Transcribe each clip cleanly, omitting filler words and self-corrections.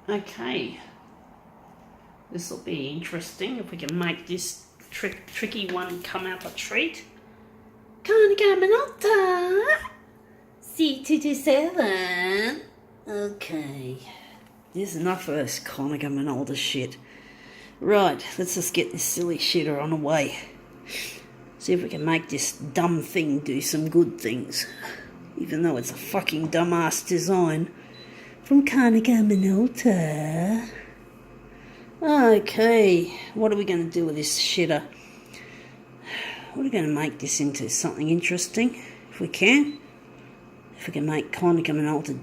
Okay, this will be interesting if we can make this tricky one come up a treat. Konica Minolta C227. Okay, there's enough of this Konica Minolta shit. Right, let's just get this silly shitter on the way. See if we can make this dumb thing do some good things. Even though it's a fucking dumbass design from Konica Minolta. Okay, what are we going to do with this shitter? We're going to make this into something interesting, if we can. If we can make Konica Minolta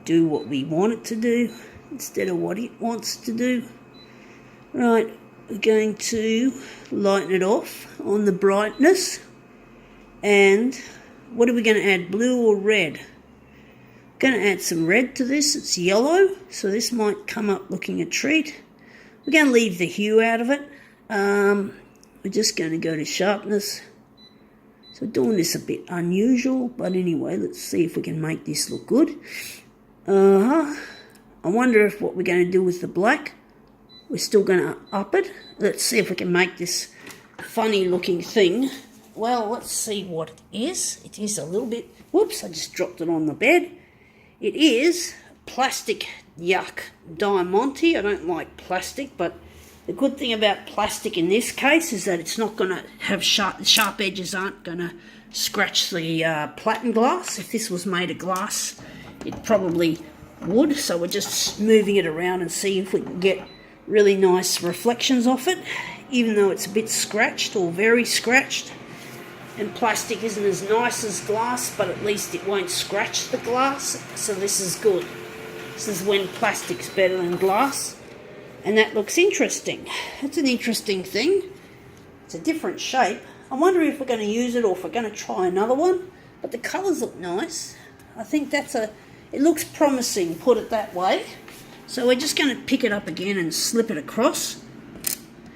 do what we want it to do, instead of what it wants to do. Right, we're going to lighten it off on the brightness. And what are we going to add, blue or red? Going to add some red to this. It's yellow, so this might come up looking a treat. We're going to leave the hue out of it. We're just going to go to sharpness. So doing this a bit unusual, but anyway, let's see if we can make this look good. I wonder if what we're going to do with the black, we're still going to up it. Let's see if we can make this funny looking thing. Well, let's see what it is. It is a little bit, whoops, I just dropped it on the bed. It is plastic yuck diamante. I don't like plastic, but the good thing about plastic in this case is that it's not going to have sharp edges aren't going to scratch the platen glass. If this was made of glass, it probably would. So we're just moving it around and see if we can get really nice reflections off it, even though it's a bit scratched or very scratched. And plastic isn't as nice as glass, but at least it won't scratch the glass, so this is good. This is when plastic's better than glass. And that looks interesting. It's an interesting thing. It's a different shape. I wonder if we're going to use it or if we're going to try another one. But the colours look nice. I think it looks promising, put it that way. So we're just going to pick it up again and slip it across.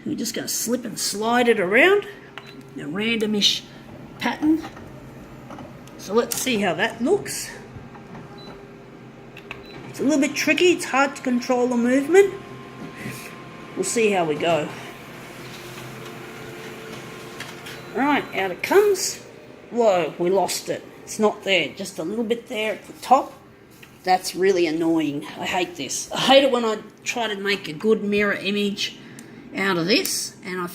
We're just going to slip and slide it around. A randomish pattern. So let's see how that looks. It's a little bit tricky. It's hard to control the movement. We'll see how we go. Right, out it comes. Whoa, we lost it. It's not there. Just a little bit there at the top. That's really annoying. I hate this. I hate it when I try to make a good mirror image out of this and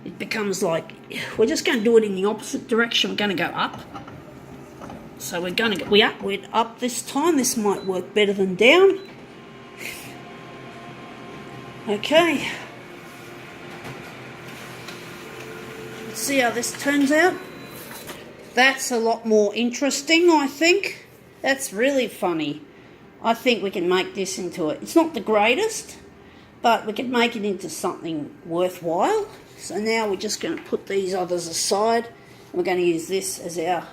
it becomes like, we're just going to do it in the opposite direction. We're going to go up. So we're up this time. This might work better than down. Okay. Let's see how this turns out. That's a lot more interesting, I think. That's really funny. I think we can make this into it. It's not the greatest, but we can make it into something worthwhile. So now we're just going to put these others aside. We're going to use this as our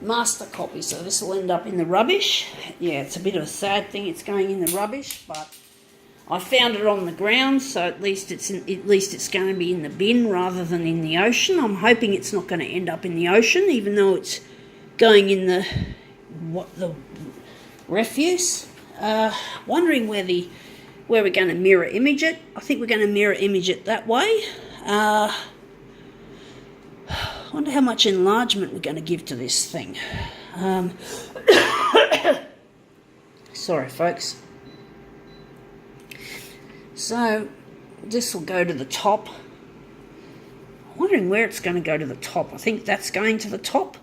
master copy. So this will end up in the rubbish. Yeah, it's a bit of a sad thing it's going in the rubbish, but I found it on the ground, so at least it's going to be in the bin rather than in the ocean. I'm hoping it's not going to end up in the ocean, even though it's going in the refuse. Wondering where we're going to mirror image it. I think we're going to mirror image it that way. Wonder how much enlargement we're going to give to this thing. Sorry, folks. So this will go to the top. I'm wondering where it's going to go to the top. I think that's going to the top,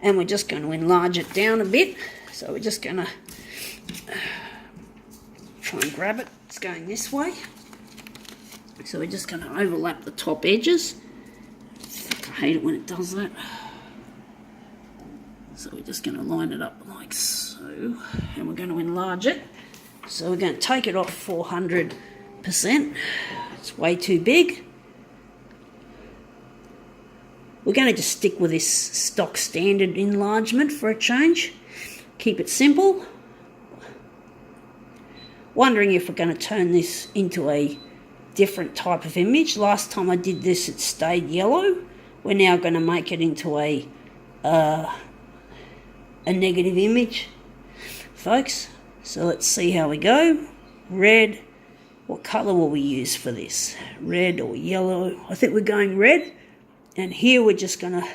and we're just going to enlarge it down a bit. So we're just going to try and grab it. It's going this way. So we're just going to overlap the top edges. I hate it when it does that. So we're just going to line it up like so, and we're going to enlarge it. So we're going to take it off 400%. It's way too big. We're going to just stick with this stock standard enlargement for a change. Keep it simple. Wondering if we're going to turn this into a different type of image. Last time I did this, it stayed yellow. We're now going to make it into a negative image, folks. So let's see how we go. red. What colour will we use for this? Red or yellow? I think we're going red. And here we're just going to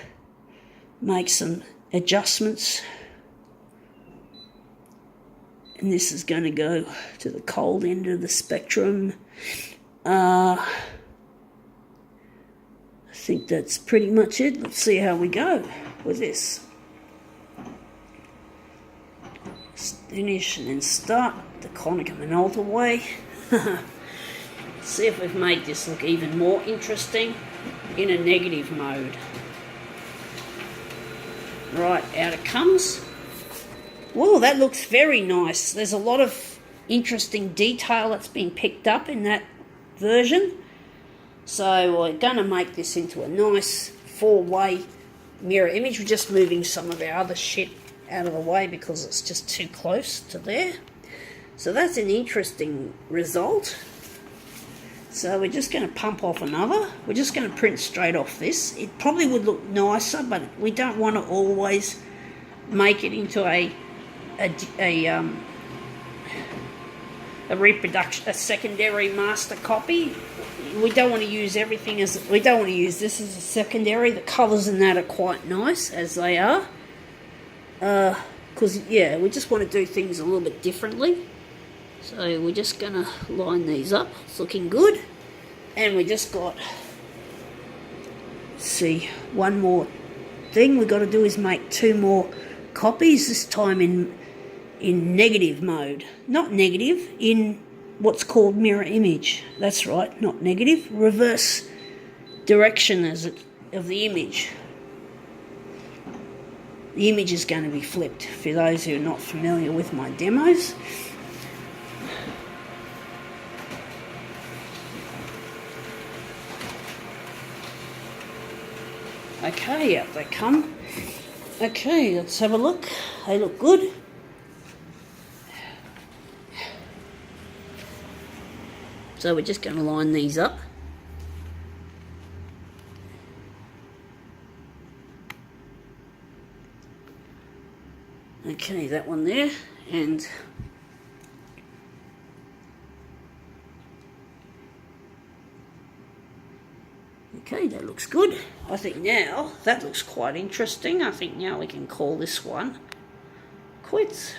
make some adjustments. And this is going to go to the cold end of the spectrum. I think that's pretty much it. Let's see how we go with this. Finish and then start the Konica Minolta way. See if we've made this look even more interesting in a negative mode. Right, out it comes. Whoa, that looks very nice. There's a lot of interesting detail that's been picked up in that version. So we're going to make this into a nice 4-way mirror image. We're just moving some of our other shit out of the way because it's just too close to there. So that's an interesting result. So we're just going to pump off another. We're just going to print straight off this. It probably would look nicer, but we don't want to always make it into a reproduction, a secondary master copy. We don't want to use everything as, we don't want to use this as a secondary. The colours in that are quite nice as they are. Because, yeah, we just want to do things a little bit differently. So we're just going to line these up. It's looking good. And we just got, let's see, one more thing we've got to do is make 2 more copies, this time in negative mode. Not negative, in what's called mirror image. That's right, not negative. Reverse direction of the image. The image is going to be flipped, for those who are not familiar with my demos. Okay, up they come. Okay, let's have a look. They look good. So we're just going to line these up. Okay, that one there, and okay, that looks good. I think now that looks quite interesting. I think now we can call this one quits.